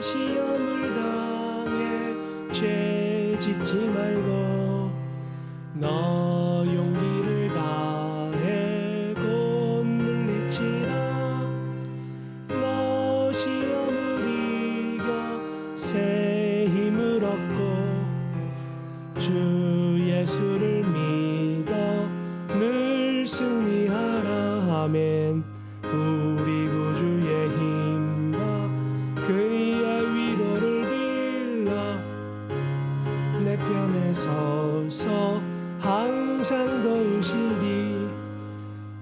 시험을 당해 죄 짓지 말고 너 용기를 다해 곧 물리치라. 너 시험을 이겨 새 힘을 얻고 주 예수를 믿어 늘 승리하라. 아멘. 우리 구주의 힘과 그의 위로를 빌라 내 편에 서서 항상 도우시리.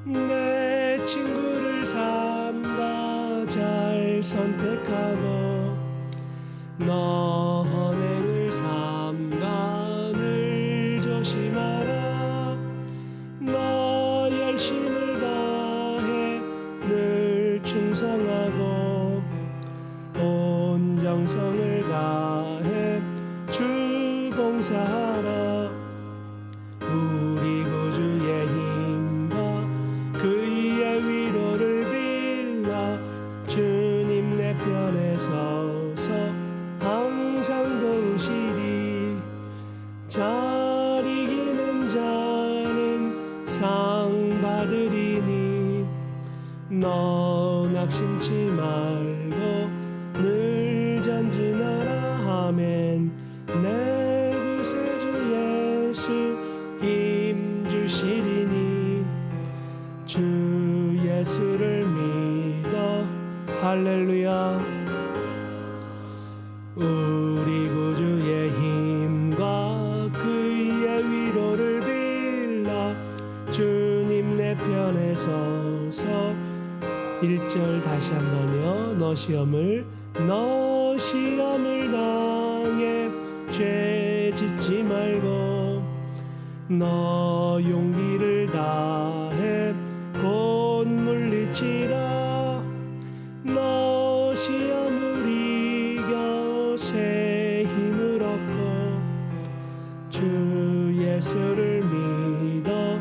내 친구를 삼가 잘 선택하고 너 언행을 삼가 늘 조심하라. 너 열심을 다해 늘 충성하고 온 정성을 다해 주 봉사하라. 우리 구주의 힘과 그의 위로를 빌라 주님 내 편에 서서 항상 도우시리. 잘 이기는 자는 상 받으리니 너 낙심치 말고 늘 전진하라. 아멘. 내 구세주 예수 힘 주시리니 주 예수를 믿어 할렐루야. 우리 구주의 힘과 그의 위로를 빌라 주님 내 편에 서서 1절 다시 한번요. 너 시험을 당해 죄 짓지 말고 너 용기를 다해 곧 물리치라. 너 시험을 이겨 새 힘을 얻고 주 예수를 믿어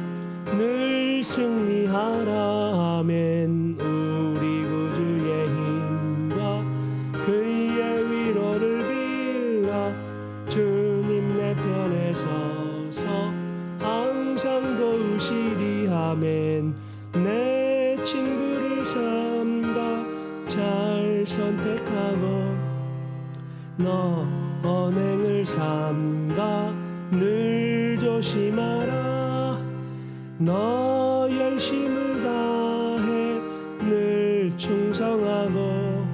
늘 승리하라. 아멘. 우리 구주의 힘과 그의 위로를 빌라 주님 내 편에 서서 항상 도우시리. 아멘. 내 친구를 삼가 잘 선택하고 너 언행을 삼가 늘 조심하라. 너 열심을 다해 늘 충성하고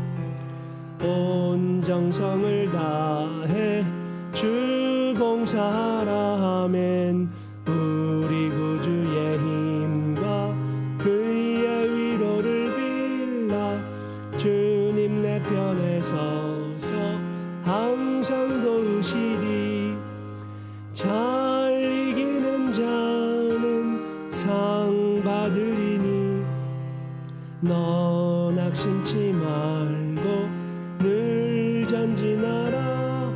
온 정성을 다해 주 봉사하라. 아멘. 우리 구주의 힘과 그의 위로를 빌라 주님 내 편에 서서 항상 도우시리. 잘 이기는 자는 상 받으리니 너 낙심치 말고 늘 전진하라.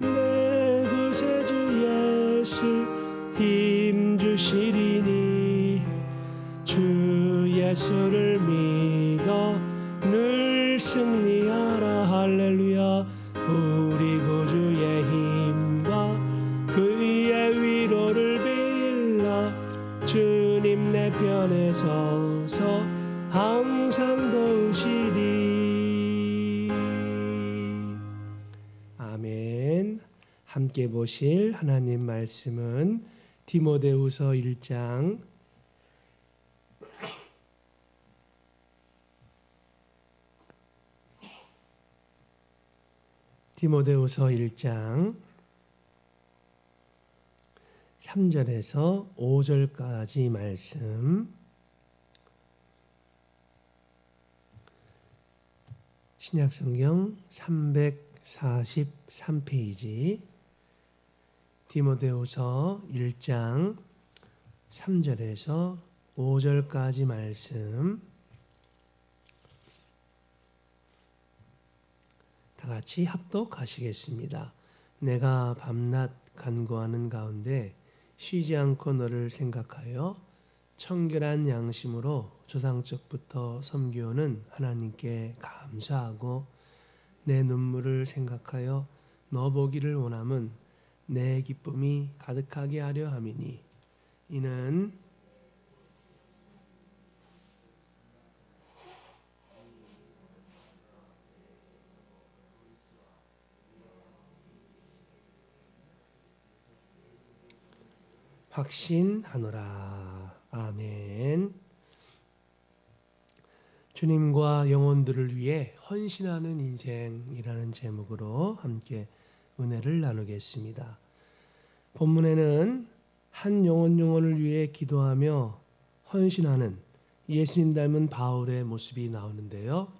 내 구세주 예수 힘 주시리니 주 예수를 믿어 늘 승리하라. 할렐루야. 우리 구주의 힘과 그의 위로를 빌라 주님 내 편에 서서 항상 도우시리. 아멘. 함께 보실 하나님 말씀은 디모데후서 1장 디모데후서 1장 3절에서 5절까지 말씀, 신약성경 343페이지 디모데후서 1장 3절에서 5절까지 말씀, 다 같이 합독하시겠습니다. 내가 밤낮 간구하는 가운데 쉬지 않고 너를 생각하여 청결한 양심으로 조상적부터 섬겨오는 하나님께 감사하고 내 눈물을 생각하여 너 보기를 원함은 내 기쁨이 가득하게 하려 함이니 이는 확신하노라. 아멘. 주님과 영혼들을 위해 헌신하는 인생이라는 제목으로 함께 은혜를 나누겠습니다. 본문에는 한 영혼을 위해 기도하며 헌신하는 예수님 닮은 바울의 모습이 나오는데요.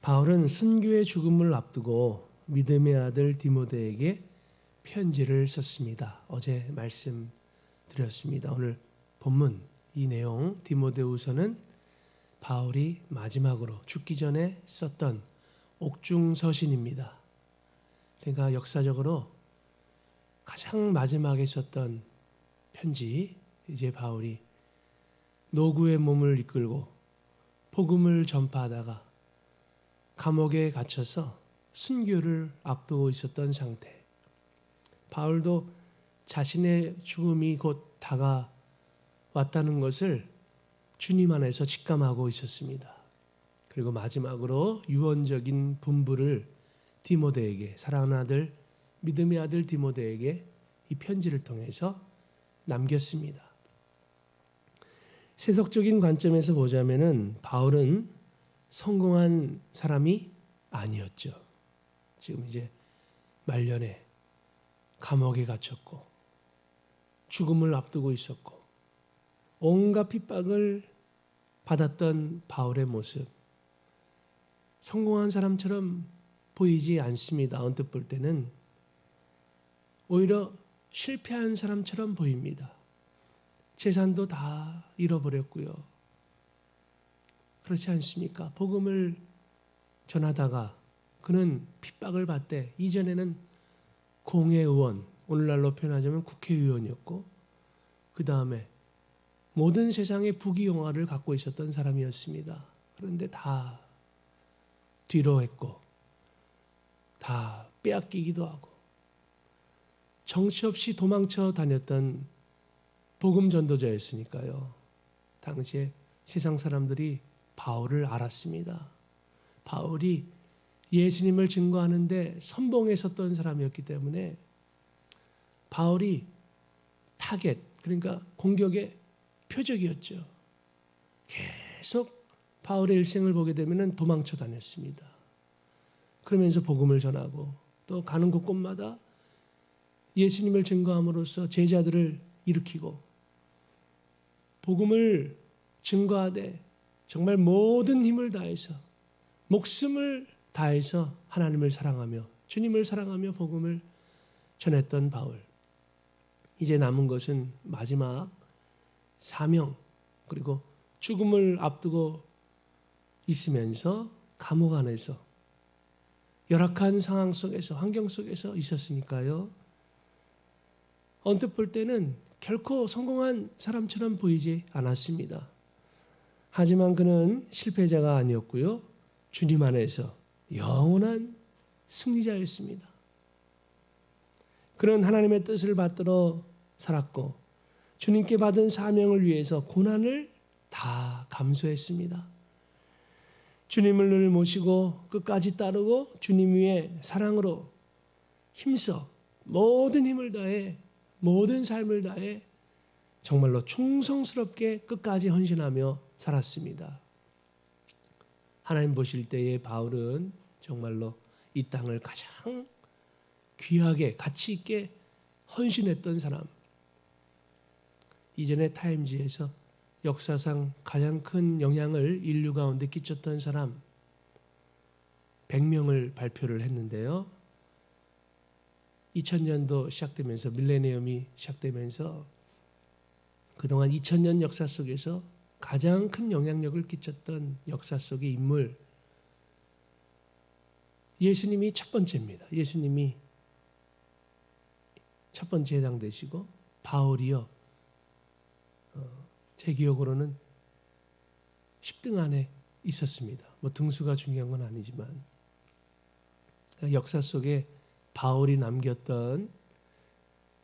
바울은 순교의 죽음을 앞두고 믿음의 아들 디모데에게 편지를 썼습니다. 어제 말씀드렸습니다. 오늘 본문 이 내용 디모데후서는 바울이 마지막으로 죽기 전에 썼던 옥중서신입니다. 그러니까 역사적으로 가장 마지막에 썼던 편지, 이제 바울이 노구의 몸을 이끌고 복음을 전파하다가 감옥에 갇혀서 순교를 앞두고 있었던 상태. 바울도 자신의 죽음이 곧 다가왔다는 것을 주님 안에서 직감하고 있었습니다. 그리고 마지막으로 유언적인 분부를 디모데에게, 사랑하는 아들, 믿음의 아들 디모데에게 이 편지를 통해서 남겼습니다. 세속적인 관점에서 보자면은 바울은 성공한 사람이 아니었죠. 지금 이제 말년에 감옥에 갇혔고 죽음을 앞두고 있었고 온갖 핍박을 받았던 바울의 모습, 성공한 사람처럼 보이지 않습니다. 언뜻 볼 때는 오히려 실패한 사람처럼 보입니다. 재산도 다 잃어버렸고요. 그렇지 않습니까? 복음을 전하다가 그는 핍박을 받되 이전에는 공회의원, 오늘날로 표현하자면 국회의원이었고 그 다음에 모든 세상의 부귀영화를 갖고 있었던 사람이었습니다. 그런데 다 뒤로 했고 다 빼앗기기도 하고 정치 없이 도망쳐 다녔던 복음 전도자였으니까요. 당시에 세상 사람들이 바울을 알았습니다. 바울이 예수님을 증거하는데 선봉에 섰던 사람이었기 때문에 바울이 타겟, 그러니까 공격의 표적이었죠. 계속 바울의 일생을 보게 되면 도망쳐 다녔습니다. 그러면서 복음을 전하고 또 가는 곳곳마다 예수님을 증거함으로써 제자들을 일으키고 복음을 증거하되 정말 모든 힘을 다해서 목숨을 다해서 하나님을 사랑하며 주님을 사랑하며 복음을 전했던 바울. 이제 남은 것은 마지막 사명 그리고 죽음을 앞두고 있으면서 감옥 안에서 열악한 상황 속에서 환경 속에서 있었으니까요. 언뜻 볼 때는 결코 성공한 사람처럼 보이지 않았습니다. 하지만 그는 실패자가 아니었고요. 주님 안에서 영원한 승리자였습니다. 그는 하나님의 뜻을 받들어 살았고 주님께 받은 사명을 위해서 고난을 다 감수했습니다. 주님을 늘 모시고 끝까지 따르고 주님 위에 사랑으로 힘써 모든 힘을 다해 모든 삶을 다해 정말로 충성스럽게 끝까지 헌신하며 살았습니다. 하나님 보실 때의 바울은 정말로 이 땅을 가장 귀하게 가치 있게 헌신했던 사람. 이전에 타임지에서 역사상 가장 큰 영향을 인류 가운데 끼쳤던 사람 100명을 발표를 했는데요. 2000년도 시작되면서 밀레니엄이 시작되면서 그동안 2000년 역사 속에서 가장 큰 영향력을 끼쳤던 역사 속의 인물 예수님이 첫 번째입니다. 예수님이 첫 번째 해당되시고 바울이요. 제 기억으로는 10등 안에 있었습니다. 뭐 등수가 중요한 건 아니지만 역사 속에 바울이 남겼던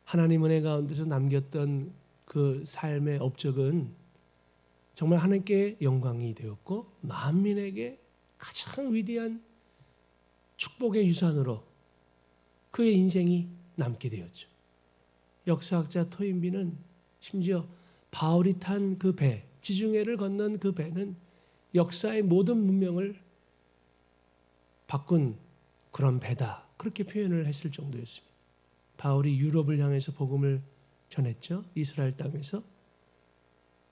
하나님 은혜 가운데서 남겼던 그 삶의 업적은 정말 하나님께 영광이 되었고 만민에게 가장 위대한 축복의 유산으로 그의 인생이 남게 되었죠. 역사학자 토인비는 심지어 바울이 탄 그 배, 지중해를 건넌 그 배는 역사의 모든 문명을 바꾼 그런 배다. 그렇게 표현을 했을 정도였습니다. 바울이 유럽을 향해서 복음을 전했죠. 이스라엘 땅에서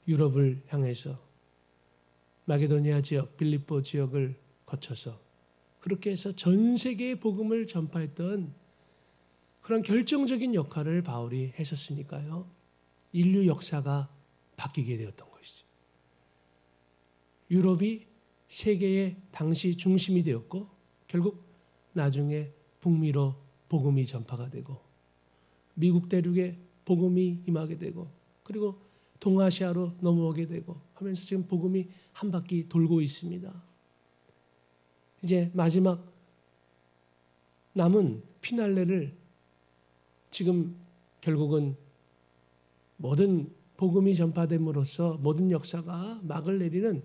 유럽을 향해서 마게도니아 지역, 빌립보 지역을 거쳐서 그렇게 해서 전 세계에 복음을 전파했던 그런 결정적인 역할을 바울이 했었으니까요. 인류 역사가 바뀌게 되었던 것이죠. 유럽이 세계의 당시 중심이 되었고 결국 나중에 북미로 복음이 전파가 되고 미국 대륙에 복음이 임하게 되고 그리고 동아시아로 넘어오게 되고 하면서 지금 복음이 한 바퀴 돌고 있습니다. 이제 마지막 남은 피날레를 지금 결국은 모든 복음이 전파됨으로써 모든 역사가 막을 내리는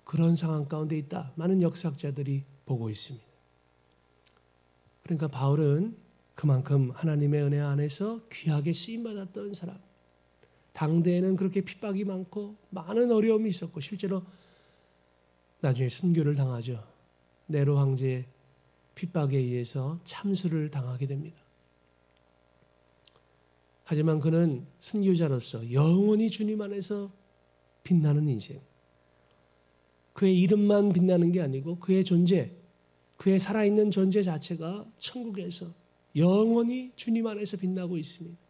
그런 상황 가운데 있다. 많은 역사학자들이 보고 있습니다. 그러니까 바울은 그만큼 하나님의 은혜 안에서 귀하게 쓰임받았던 사람. 당대에는 그렇게 핍박이 많고 많은 어려움이 있었고 실제로 나중에 순교를 당하죠. 네로 황제의 핍박에 의해서 참수를 당하게 됩니다. 하지만 그는 순교자로서 영원히 주님 안에서 빛나는 인생. 그의 이름만 빛나는 게 아니고 그의 존재, 그의 살아있는 존재 자체가 천국에서 영원히 주님 안에서 빛나고 있습니다.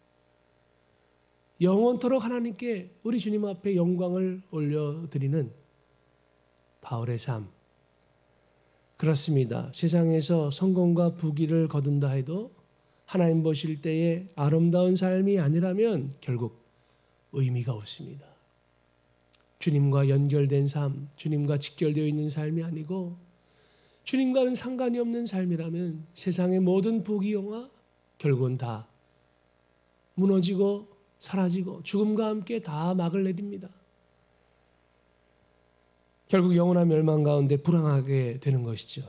영원토록 하나님께 우리 주님 앞에 영광을 올려드리는 바울의 삶. 그렇습니다. 세상에서 성공과 부귀를 거둔다 해도 하나님 보실 때에 아름다운 삶이 아니라면 결국 의미가 없습니다. 주님과 연결된 삶, 주님과 직결되어 있는 삶이 아니고 주님과는 상관이 없는 삶이라면 세상의 모든 부귀영화 결국은 다 무너지고 사라지고 죽음과 함께 다 막을 내립니다. 결국 영원한 멸망 가운데 불황하게 되는 것이죠.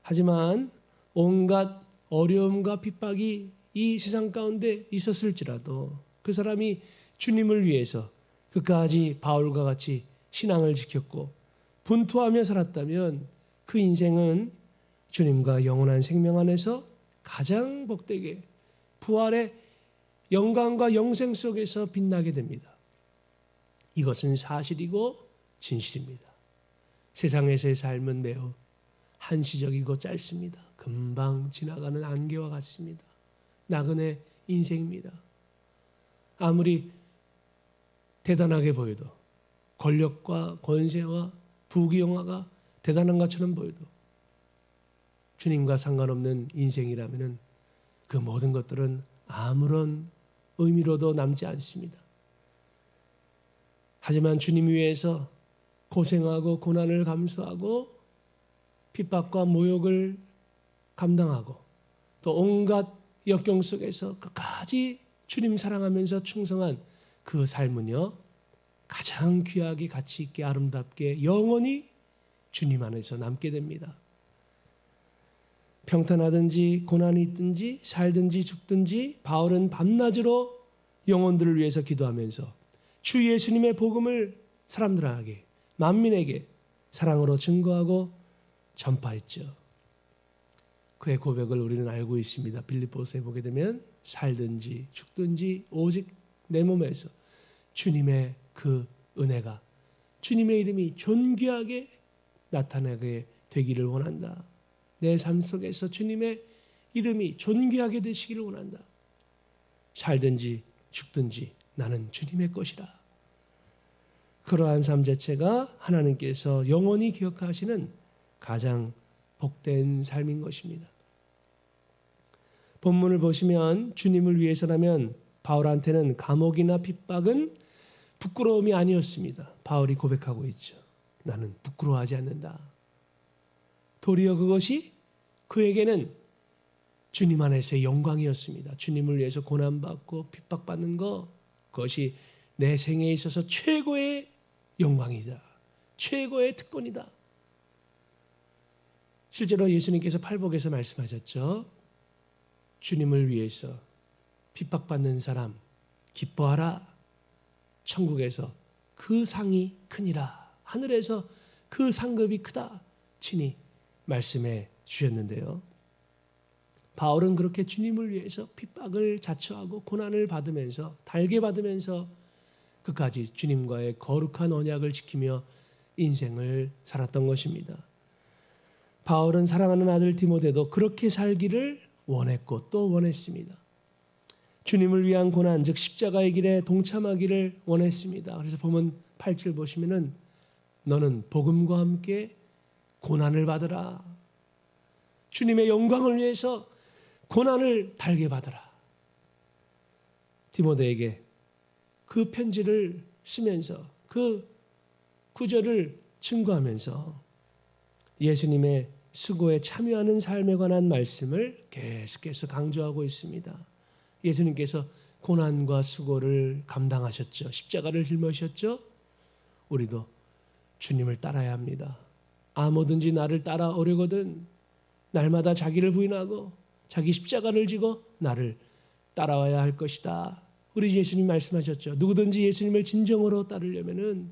하지만 온갖 어려움과 핍박이 이 세상 가운데 있었을지라도 그 사람이 주님을 위해서 끝까지 바울과 같이 신앙을 지켰고 분투하며 살았다면 그 인생은 주님과 영원한 생명 안에서 가장 복되게 부활의 영광과 영생 속에서 빛나게 됩니다. 이것은 사실이고 진실입니다. 세상에서의 삶은 매우 한시적이고 짧습니다. 금방 지나가는 안개와 같습니다. 나그네 인생입니다. 아무리 대단하게 보여도 권력과 권세와 부귀영화가 대단한 것처럼 보여도 주님과 상관없는 인생이라면 그 모든 것들은 아무런 의미로도 남지 않습니다. 하지만 주님 위해서 고생하고 고난을 감수하고 핍박과 모욕을 감당하고 또 온갖 역경 속에서 끝까지 주님 사랑하면서 충성한 그 삶은요 가장 귀하게 가치 있게 아름답게 영원히 주님 안에서 남게 됩니다. 평탄하든지 고난이 있든지 살든지 죽든지 바울은 밤낮으로 영혼들을 위해서 기도하면서 주 예수님의 복음을 사람들에게 만민에게 사랑으로 증거하고 전파했죠. 그의 고백을 우리는 알고 있습니다. 빌립보서에 보게 되면 살든지 죽든지 오직 내 몸에서 주님의 그 은혜가 주님의 이름이 존귀하게 나타나게 되기를 원한다. 내 삶 속에서 주님의 이름이 존귀하게 되시기를 원한다. 살든지 죽든지 나는 주님의 것이라. 그러한 삶 자체가 하나님께서 영원히 기억하시는 가장 복된 삶인 것입니다. 본문을 보시면 주님을 위해서라면 바울한테는 감옥이나 핍박은 부끄러움이 아니었습니다. 바울이 고백하고 있죠. 나는 부끄러워하지 않는다. 도리어 그것이 그에게는 주님 안에서의 영광이었습니다. 주님을 위해서 고난받고 핍박받는 것, 그것이 내 생애에 있어서 최고의 영광이다. 최고의 특권이다. 실제로 예수님께서 팔복에서 말씀하셨죠. 주님을 위해서 핍박받는 사람 기뻐하라. 천국에서 그 상이 크니라. 하늘에서 그 상급이 크다. 친히 말씀해 주셨는데요. 바울은 그렇게 주님을 위해서 핍박을 자처하고 고난을 받으면서 달게 받으면서 끝까지 주님과의 거룩한 언약을 지키며 인생을 살았던 것입니다. 바울은 사랑하는 아들 디모데도 그렇게 살기를 원했고 또 원했습니다. 주님을 위한 고난, 즉 십자가의 길에 동참하기를 원했습니다. 그래서 보면 8절 보시면은 너는 복음과 함께 고난을 받으라. 주님의 영광을 위해서 고난을 달게 받으라. 디모데에게 그 편지를 쓰면서 그 구절을 증거하면서 예수님의 수고에 참여하는 삶에 관한 말씀을 계속해서 강조하고 있습니다. 예수님께서 고난과 수고를 감당하셨죠. 십자가를 짊어지셨죠. 우리도 주님을 따라야 합니다. 아무든지 나를 따라오려거든 날마다 자기를 부인하고 자기 십자가를 지고 나를 따라와야 할 것이다. 우리 예수님 말씀하셨죠. 누구든지 예수님을 진정으로 따르려면은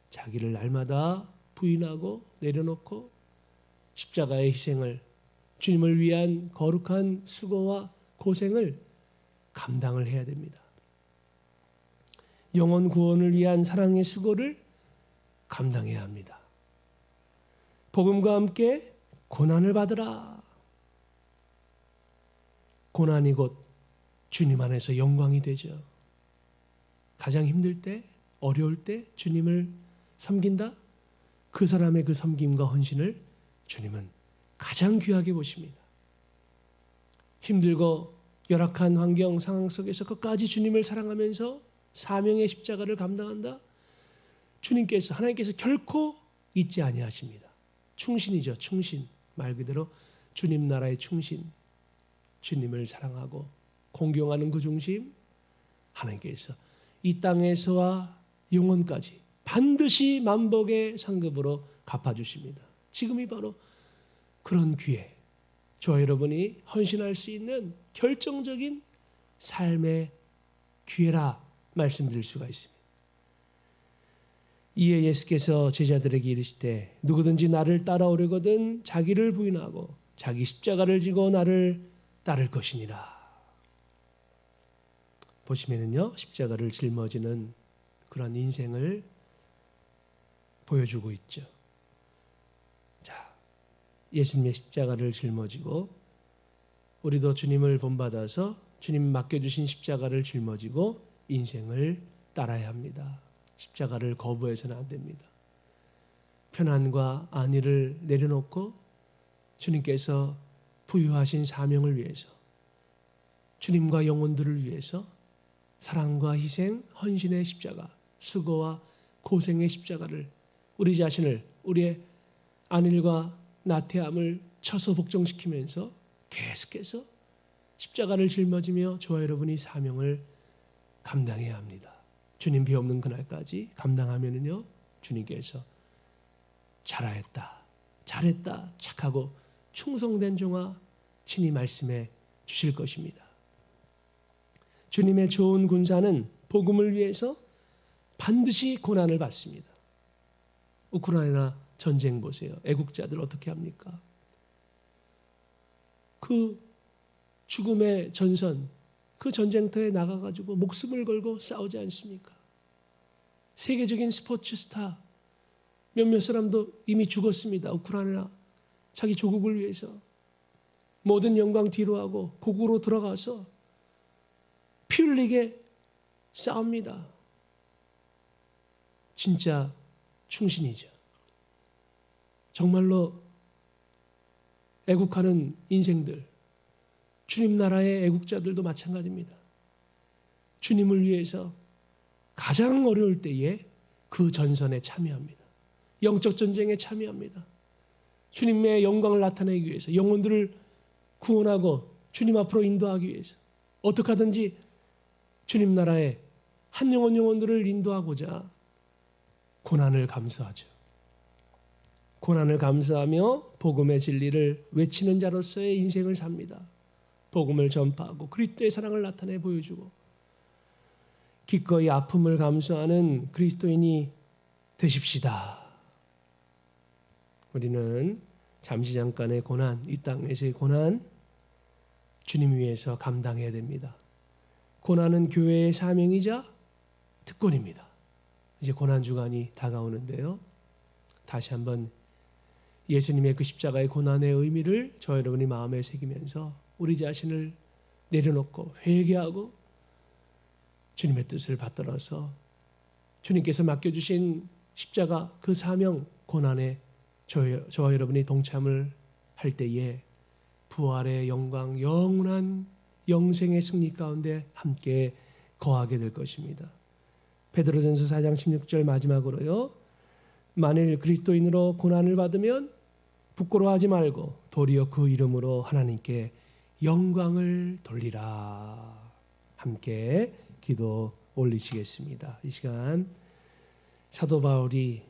자기를 날마다 부인하고 내려놓고 십자가의 희생을 주님을 위한 거룩한 수고와 고생을 감당을 해야 됩니다. 영혼 구원을 위한 사랑의 수고를 감당해야 합니다. 복음과 함께 고난을 받으라. 고난이 곧 주님 안에서 영광이 되죠. 가장 힘들 때, 어려울 때 주님을 섬긴다? 그 사람의 그 섬김과 헌신을 주님은 가장 귀하게 보십니다. 힘들고 열악한 환경 상황 속에서 끝까지 주님을 사랑하면서 사명의 십자가를 감당한다? 주님께서 하나님께서 결코 잊지 아니하십니다. 충신이죠. 충신. 말 그대로 주님 나라의 충신. 주님을 사랑하고 공경하는 그 중심 하나님께서 이 땅에서와 영원까지 반드시 만복의 상급으로 갚아주십니다. 지금이 바로 그런 기회, 저와 여러분이 헌신할 수 있는 결정적인 삶의 기회라 말씀드릴 수가 있습니다. 이에 예수께서 제자들에게 이르시되 누구든지 나를 따라오려거든 자기를 부인하고 자기 십자가를 지고 나를 따를 것이니라. 보시면은요, 십자가를 짊어지는 그런 인생을 보여주고 있죠. 자, 예수님의 십자가를 짊어지고 우리도 주님을 본받아서 주님 맡겨주신 십자가를 짊어지고 인생을 따라야 합니다. 십자가를 거부해서는 안 됩니다. 편안과 안위를 내려놓고 주님께서 부유하신 사명을 위해서 주님과 영혼들을 위해서 사랑과 희생, 헌신의 십자가, 수고와 고생의 십자가를 우리 자신을 우리의 안일과 나태함을 쳐서 복종시키면서 계속해서 십자가를 짊어지며 저와 여러분이 사명을 감당해야 합니다. 주님 비 없는 그날까지 감당하면은요 주님께서 잘했다, 착하고 충성된 종아 친히 말씀해 주실 것입니다. 주님의 좋은 군사는 복음을 위해서 반드시 고난을 받습니다. 우크라이나 전쟁 보세요. 애국자들 어떻게 합니까? 그 죽음의 전선, 그 전쟁터에 나가가지고 목숨을 걸고 싸우지 않습니까? 세계적인 스포츠 스타 몇몇 사람도 이미 죽었습니다. 우크라이나 자기 조국을 위해서 모든 영광 뒤로 하고 고국으로 들어가서 피 흘리게 싸웁니다. 진짜 충신이죠. 정말로 애국하는 인생들, 주님 나라의 애국자들도 마찬가지입니다. 주님을 위해서 가장 어려울 때에 그 전선에 참여합니다. 영적 전쟁에 참여합니다. 주님의 영광을 나타내기 위해서, 영혼들을 구원하고 주님 앞으로 인도하기 위해서 어떻게 하든지 주님 나라에 한 영혼들을 인도하고자 고난을 감수하죠. 고난을 감수하며 복음의 진리를 외치는 자로서의 인생을 삽니다. 복음을 전파하고 그리스도의 사랑을 나타내 보여주고 기꺼이 아픔을 감수하는 그리스도인이 되십시다. 우리는 잠시 잠깐의 고난, 이 땅에서의 고난 주님 위해서 감당해야 됩니다. 고난은 교회의 사명이자 특권입니다. 이제 고난 주간이 다가오는데요. 다시 한번 예수님의 그 십자가의 고난의 의미를 저 여러분이 마음에 새기면서 우리 자신을 내려놓고 회개하고 주님의 뜻을 받들어서 주님께서 맡겨주신 십자가 그 사명 고난에 저와 여러분이 동참을 할 때에 부활의 영광, 영원한 영생의 승리 가운데 함께 거하게 될 것입니다. 베드로전서 4장 16절 마지막으로요. 만일 그리스도인으로 고난을 받으면 부끄러워하지 말고 도리어 그 이름으로 하나님께 영광을 돌리라. 함께 기도 올리시겠습니다. 이 시간 사도 바울이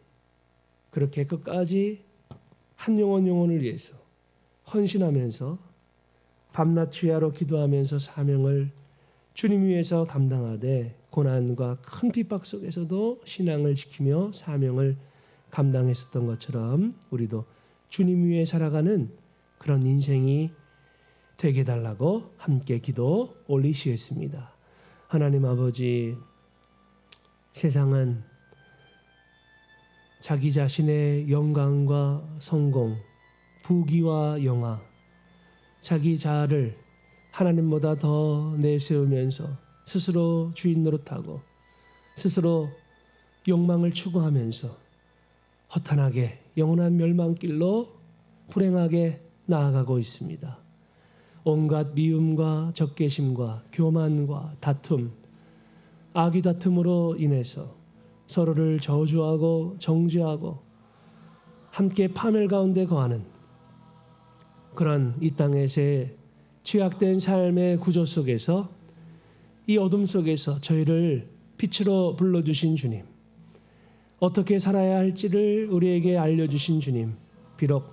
그렇게 끝까지 한 영혼을 위해서 헌신하면서 밤낮 주야로 기도하면서 사명을 주님 위해서 감당하되 고난과 큰 핍박 속에서도 신앙을 지키며 사명을 감당했었던 것처럼 우리도 주님 위에 살아가는 그런 인생이 되게 달라고 함께 기도 올리시겠습니다. 하나님 아버지, 세상은 자기 자신의 영광과 성공, 부귀와 영화, 자기 자아를 하나님보다 더 내세우면서 스스로 주인 노릇하고 스스로 욕망을 추구하면서 허탄하게 영원한 멸망길로 불행하게 나아가고 있습니다. 온갖 미움과 적개심과 교만과 다툼, 악의 다툼으로 인해서 서로를 저주하고 정죄하고 함께 파멸 가운데 거하는 그런 이 땅에서의 취약된 삶의 구조 속에서 이 어둠 속에서 저희를 빛으로 불러주신 주님, 어떻게 살아야 할지를 우리에게 알려주신 주님, 비록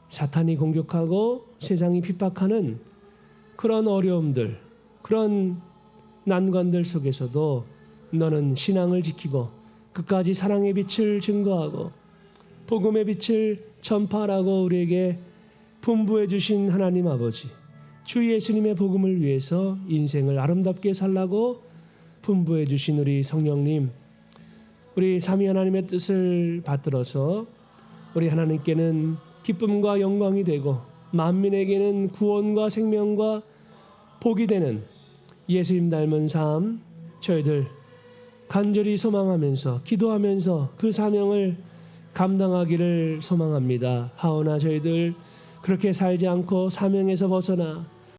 사탄이 공격하고 세상이 핍박하는 그런 어려움들, 그런 난관들 속에서도 너는 신앙을 지키고 끝까지 사랑의 빛을 증거하고 복음의 빛을 전파하라고 우리에게 분부해 주신 하나님 아버지, 주 예수님의 복음을 위해서 인생을 아름답게 살라고 분부해 주신 우리 성령님, 우리 삼위 하나님의 뜻을 받들어서 우리 하나님께는 기쁨과 영광이 되고 만민에게는 구원과 생명과 복이 되는 예수님 닮은 삶 저희들 간절히 소망하면서 기도하면서 그 사명을 감당하기를 소망합니다. 하오나 저희들 그렇게 살지 않고 사명에서 벗어나